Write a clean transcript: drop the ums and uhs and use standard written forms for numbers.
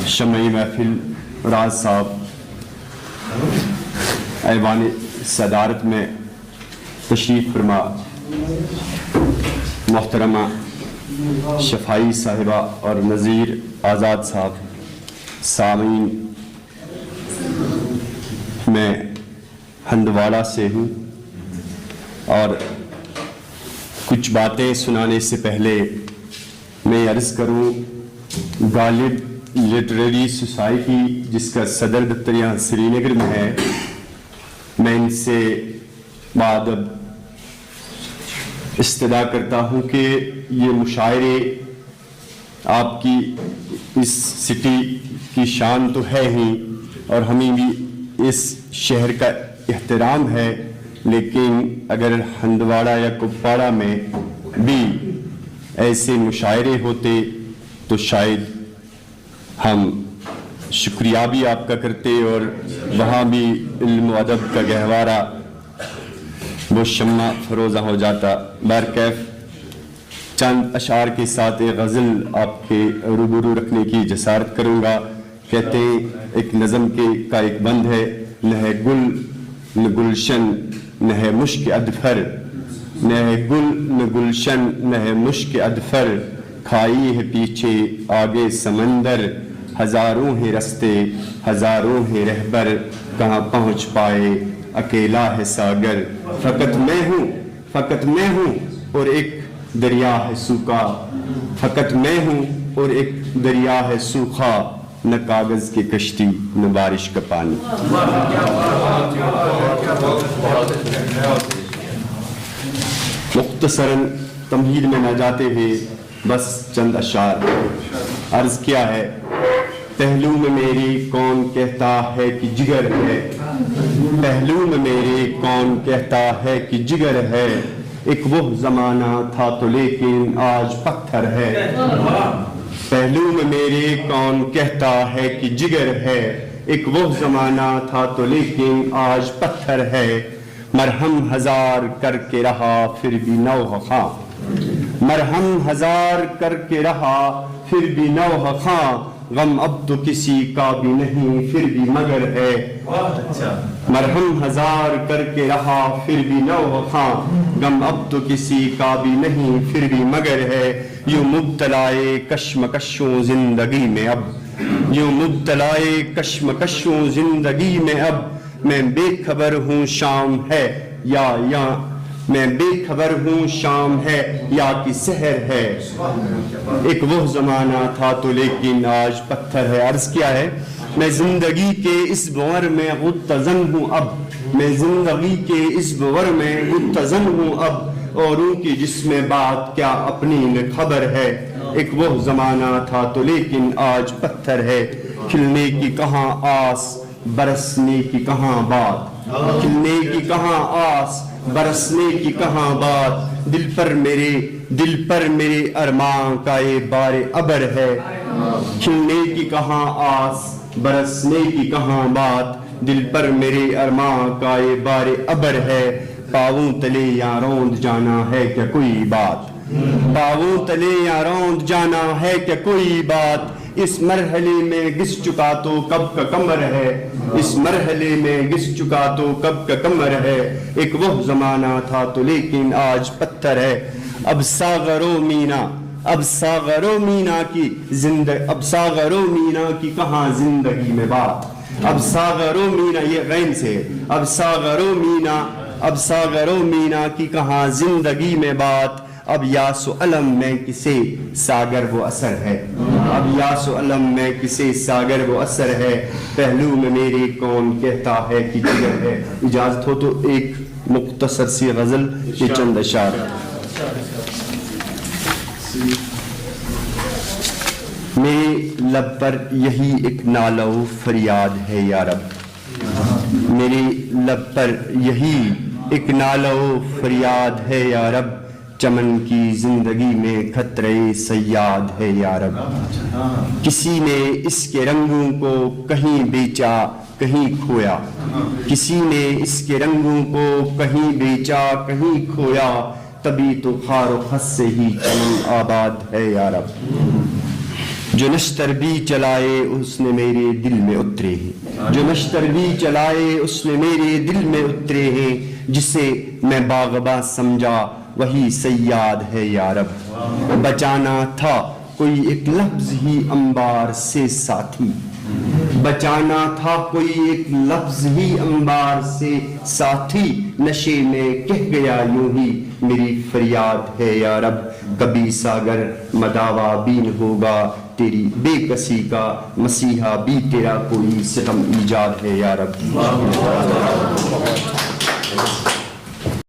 شمعی محفل راز صاحب، ایوان صدارت میں تشریف فرما محترمہ شفائی صاحبہ اور نذیر آزاد صاحب، سامعین، میں ہندواڑہ سے ہوں اور کچھ باتیں سنانے سے پہلے میں عرض کروں، غالب لٹریری سوسائٹی جس کا صدر دفتر یہاں سری نگر میں ہے، میں ان سے بعد استدعا کرتا ہوں کہ یہ مشاعرے آپ کی اس سٹی کی شان تو ہے ہی اور ہمیں بھی اس شہر کا احترام ہے، لیکن اگر ہندواڑہ یا کپواڑہ میں بھی ایسے مشاعرے ہوتے تو شاید ہم شکریہ بھی آپ کا کرتے اور وہاں بھی علم و ادب کا گہوارہ وہ شمع فروزہ ہو جاتا۔ بہرکیف چند اشعار کے ساتھ ایک غزل آپ کے روبرو رکھنے کی جسارت کروں گا۔ کہتے ہیں ایک نظم کا ایک بند ہے، نہ ہے گل نہ گلشن نہ ہے مشک ادفر، نہ ہے گل نہ گلشن نہ ہے مشک ادفر، کھائی ہے پیچھے آگے سمندر، ہزاروں ہیں رستے ہزاروں ہیں رہبر، کہاں پہنچ پائے اکیلا ہے ساگر، فقط میں ہوں اور ایک دریا ہے سوکھا، فقط میں ہوں اور ایک دریا ہے سوکھا، نہ کاغذ کی کشتی نہ بارش کا پانی۔ مختصراً تمہید میں نہ جاتے ہوئے بس چند اشعار عرض کیا ہے۔ پہلو میں میری کون کہتا ہے کہ جگر ہے، پہلو میں میرے کون کہتا ہے کہ جگر ہے، ایک وہ زمانہ تھا تو لیکن آج پتھر ہے، پہلو میں میرے کون کہتا ہے کہ جگر ہے، ایک وہ زمانہ تھا تو لیکن آج پتھر ہے، مرہم ہزار کر کے رہا پھر بھی نوحہ خاں، مرہم ہزار کر کے رہا پھر بھی نوحہ خاں، غم اب تو کسی کا بھی نہیں پھر بھی مگر ہے، مرہم ہزار کر کے رہا پھر بھی نوحہ خاں، غم اب تو کسی کا بھی نہیں پھر بھی مگر ہے، یوں مبتلائے کشمکشوں زندگی میں اب، یوں مبتلائے کشمکشوں زندگی میں اب، میں بے خبر ہوں شام ہے یا میں بے خبر ہوں شام ہے یا کہ سحر ہے، ایک وہ زمانہ تھا تو لیکن آج پتھر ہے۔ عرض کیا ہے، میں زندگی کے اس بور میں متزن ہوں اب، میں زندگی کے اس بور میں متزن ہوں اب، اوروں کی جس میں بات کیا اپنی نہ خبر ہے، ایک وہ زمانہ تھا تو لیکن آج پتھر ہے، کھلنے کی کہاں آس برسنے کی کہاں بات، کھلنے کی کہاں آس برسنے کی کہاں بات، دل پر میرے ارمان کا یہ بار ابر ہے، کھلنے کی کہاں آس برسنے کی کہاں بات، دل پر میرے ارمان کا یہ بار ابر ہے، پاؤں تلے یا روند جانا ہے کیا کوئی بات، پاؤں تلے یا روند جانا ہے کیا کوئی بات، اس مرحلے میں گس چکا تو کب کا کمر ہے، اس مرحلے میں گس چکا تو کب کا کمر ہے، ایک وہ زمانہ تھا تو لیکن آج پتھر ہے، اب ساغر و مینا کی کہاں زندگی میں بات، اب ساغر و مینا یہ غین سے، اب ساغر و مینا کی کہاں زندگی میں بات، اب یاس و علم میں کسے ساگر وہ اثر ہے، اب یاس و علم میں کسے ساگر وہ اثر ہے، پہلو میں میرے کون کہتا ہے کہ جگر ہے۔ اجازت ہو تو ایک مختصر سی غزل کے چند اشعار۔ میرے لب پر یہی ایک نالہ و فریاد ہے یا رب، میرے لب پر یہی ایک نالہ و فریاد ہے یا رب، چمن کی زندگی میں خطرے سیاد ہے یا رب، کسی نے اس کے رنگوں کو کہیں بیچا کہیں کھویا، کسی نے اس کے رنگوں کو کہیں بیچا کہیں کھویا، تبھی تو خار و خس سے ہی چمن آباد ہے یا رب، جو نشتر بھی چلائے اس نے میرے دل میں اترے ہیں، جو نشتر بھی چلائے اس نے میرے دل میں اترے ہیں، جسے میں باغباں سمجھا وہی صیاد ہے یا رب، بچانا تھا کوئی ایک لفظ ہی انبار سے ساتھی، بچانا تھا کوئی ایک لفظ ہی انبار سے ساتھی، نشے میں کہہ گیا یوں ہی میری فریاد ہے یا رب، کبھی ساگر مداوا بین ہوگا تیری بے کسی کا، مسیحا بھی تیرا کوئی ستم ایجاد ہے یا رب۔